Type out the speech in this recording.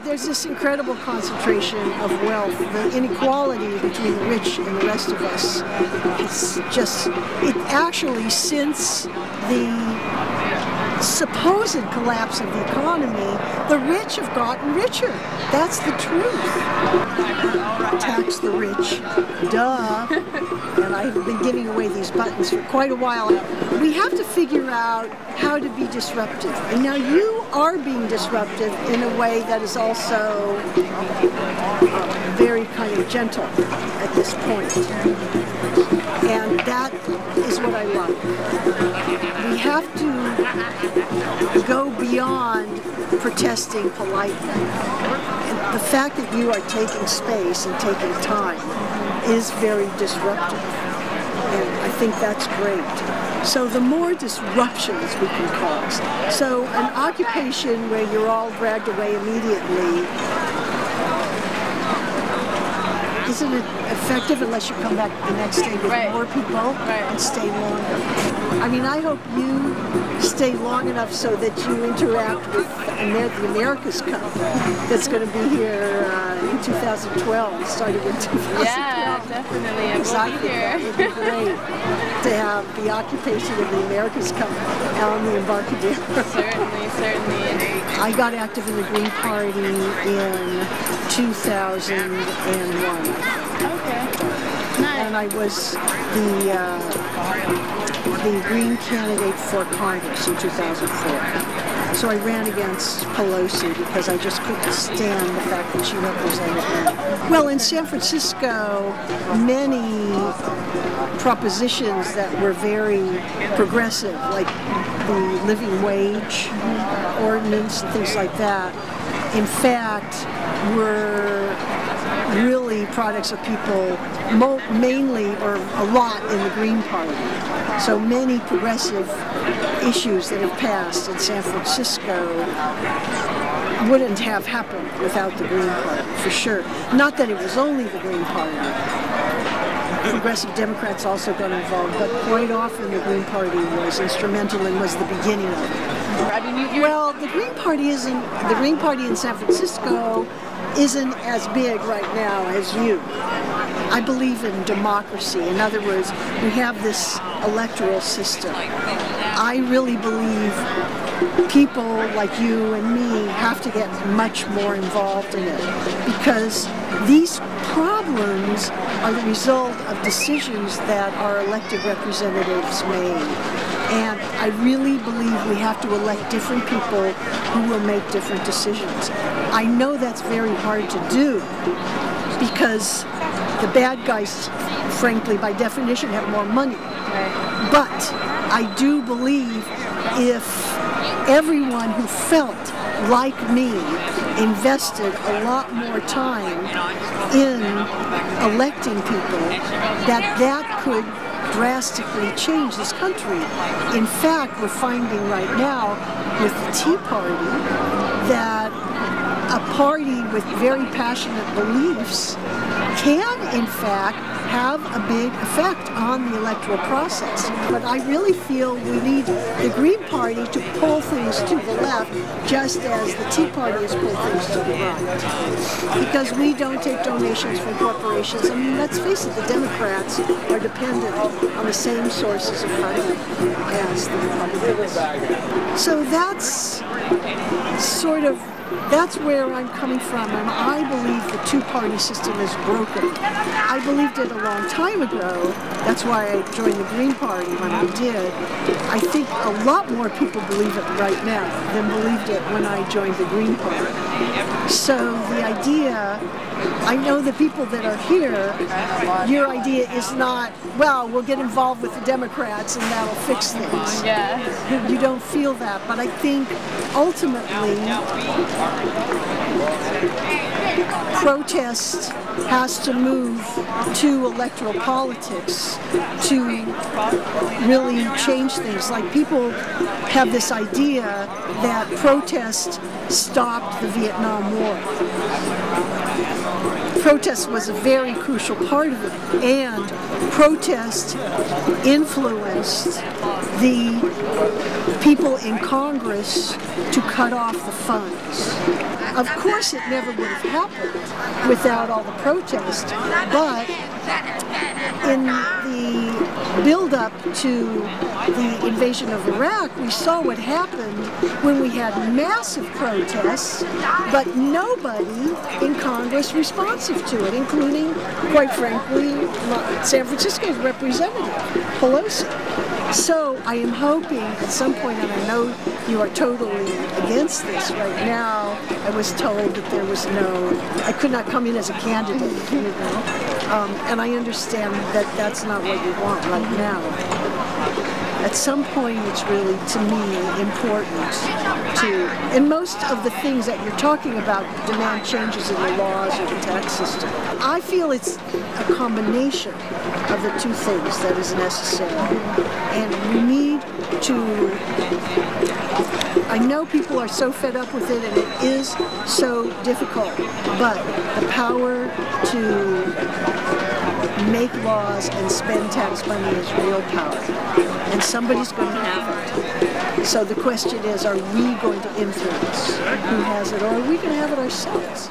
there's this incredible concentration of wealth. The inequality between the rich and the rest of us is just, it actually, since the supposed collapse of the economy, the rich have gotten richer. That's the truth. Tax the rich, duh. And I've been giving away these buttons for quite a while. We have to figure out how to be disruptive. And now you are being disruptive in a way that is also very kind of gentle at this point. And that is what I love. We have to go beyond protesting politely. And the fact that you are taking space and taking time is very disruptive. And I think that's great. So the more disruptions we can cause. So an occupation where you're all dragged away immediately isn't effective unless you come back the next day with more people and stay longer. I mean, I hope you stay long enough so that you interact with the America's Cup that's going to be here in 2012, starting in 2012. Yeah, definitely. I will be here. It would be great to have the occupation of the America's Cup on the Embarcadero. Certainly, certainly. I got active in the Green Party in 2001. Okay. Nice. And I was the Green candidate for Congress in 2004. So I ran against Pelosi because I just couldn't stand the fact that she represented me. Well, in San Francisco, many propositions that were very progressive, like the living wage ordinance and things like that, in fact, were really products of people mainly or a lot in the Green Party. So many progressive issues that have passed in San Francisco wouldn't have happened without the Green Party, for sure. Not that it was only the Green Party. Progressive Democrats also got involved, but quite often the Green Party was instrumental and was the beginning of it. Well, the Green Party in San Francisco isn't as big right now as you. I believe in democracy. In other words, we have this electoral system. I really believe people like you and me have to get much more involved in it, because these problems are the result of decisions that our elected representatives made. And I really believe we have to elect different people who will make different decisions. I know that's very hard to do because the bad guys, frankly, by definition, have more money. But I do believe if everyone who felt like me invested a lot more time in electing people, that could drastically change this country. In fact, we're finding right now with the Tea Party that a party with very passionate beliefs can, in fact, have a big effect on the electoral process. But I really feel we need the Green Party to pull things to the left, just as the Tea Party has pulled things to the right. Because we don't take donations from corporations. I mean, let's face it, the Democrats are dependent on the same sources of funding as the Republicans. So that's that's where I'm coming from, and I believe the two-party system is broken. I believed it a long time ago. That's why I joined the Green Party when I did. I think a lot more people believe it right now than believed it when I joined the Green Party. So the idea, I know the people that are here, your idea is not, well, we'll get involved with the Democrats and that'll fix things. Yeah. You don't feel that, but I think ultimately protest has to move to electoral politics to really change things. Like, people have this idea that protest stopped the Vietnam War. protest was a very crucial part of it, and protest influenced the people in Congress to cut off the funds. Of course, it never would have happened without all the protest, but in the build-up to the invasion of Iraq, we saw what happened when we had massive protests, but nobody in Congress responsive to it, including, quite frankly, San Francisco's representative, Pelosi. So I am hoping at some point, and I know you are totally against this right now, I was told that there was I could not come in as a candidate, you know, and I understand that that's not what you want right now. At some point, it's really, to me, important to, and most of the things that you're talking about demand changes in the laws or the tax system. I feel it's a combination of the two things that is necessary. And we need to, I know people are so fed up with it and it is so difficult, but the power to make laws and spend tax money is real power. And somebody's going to have it. So the question is, are we going to influence who has it, or are we going to have it ourselves?